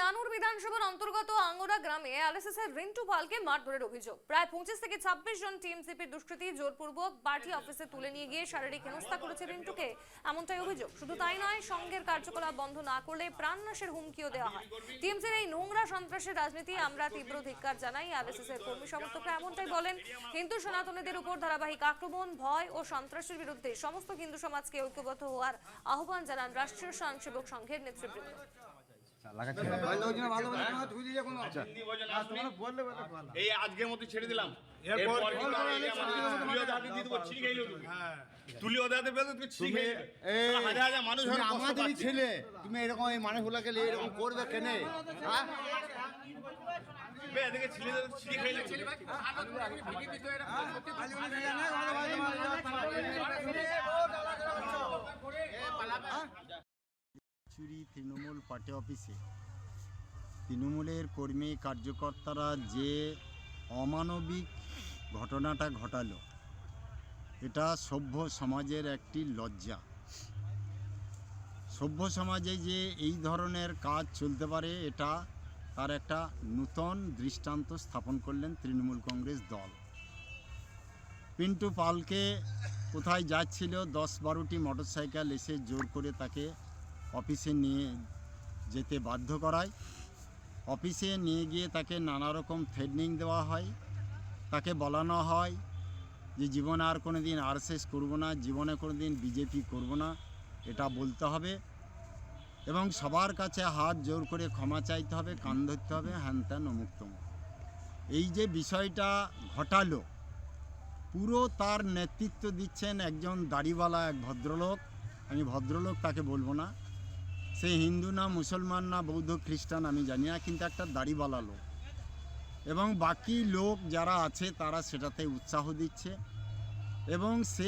নানুর বিধানসভার অন্তর্গত আঙ্গোরা গ্রামে আরএসএসের রিন্টু পালকে মারধরের অভিযোগ। প্রায় 25 থেকে 26 জন টিএমসিপির দুষ্কৃতী জোরপূর্বক পার্টি অফিসে তুলে নিয়ে গিয়ে শারীরিক হেনস্থা করেছে রিন্টুকে, এমনটাই অভিযোগ। শুধু তাই নয়, সংঘের কার্যকলাপ বন্ধ না করলে প্রাণনাশের হুমকিও দেওয়া হয়। টিএমসির এই নোংরা সন্ত্রাসের রাজনীতি আমরা তীব্র ধিক্কার জানাই। আরএসএসের কর্মী সমর্থকরা এমনটাই বলেন। হিন্দু সনাতনীদের উপর ধারাবাহিক আক্রমণ, ভয় ও সন্ত্রাসের বিরুদ্ধে সমস্ত হিন্দু সমাজকে ঐক্যবদ্ধ হওয়ার আহ্বান জানান রাষ্ট্রীয় স্বয়ংসেবক সংঘের নেতৃবৃন্দ। এই আজকের মতো ছেড়ে দিলাম, আমাদেরই ছেলে, তুমি এরকম এই মানুষগুলোকে এরকম করবে কেন? তৃণমূল পার্টি অফিসে তৃণমূলের কর্মী কার্যকর্তারা যে অমানবিক ঘটনাটা ঘটালো, এটা সভ্য সমাজের একটি লজ্জা। সভ্য সমাজে যে এই ধরনের কাজ চলতে পারে, এটা তার একটা নূতন দৃষ্টান্ত স্থাপন করলেন তৃণমূল কংগ্রেস দল। পিন্টু পালকে কোথায় যাচ্ছিল, 10-12টি মোটরসাইকেল এসে জোর করে তাকে অফিসে নিয়ে যেতে বাধ্য করায়। অফিসে নিয়ে গিয়ে তাকে নানা রকম থ্রেটনিং দেওয়া হয়। তাকে বলানো হয় যে জীবনে আর কোনো দিন আরএসএস করব না, জীবনে কোনো দিন বিজেপি করব না, এটা বলতে হবে এবং সবার কাছে হাত জোর করে ক্ষমা চাইতে হবে, কান ধরতে হবে, হ্যান ত্যান অমুক্তম। এই যে বিষয়টা ঘটালো, পুরো তার নেতৃত্ব দিচ্ছেন একজন দাড়িওয়ালা এক ভদ্রলোক। আমি ভদ্রলোক তাকে বলবো না, সে হিন্দু না মুসলমান না বৌদ্ধ খ্রিস্টান আমি জানি না, কিন্তু একটা দাড়িওয়ালা লোক। এবং বাকি লোক যারা আছে তারা সেটাতে উৎসাহ দিচ্ছে এবং সে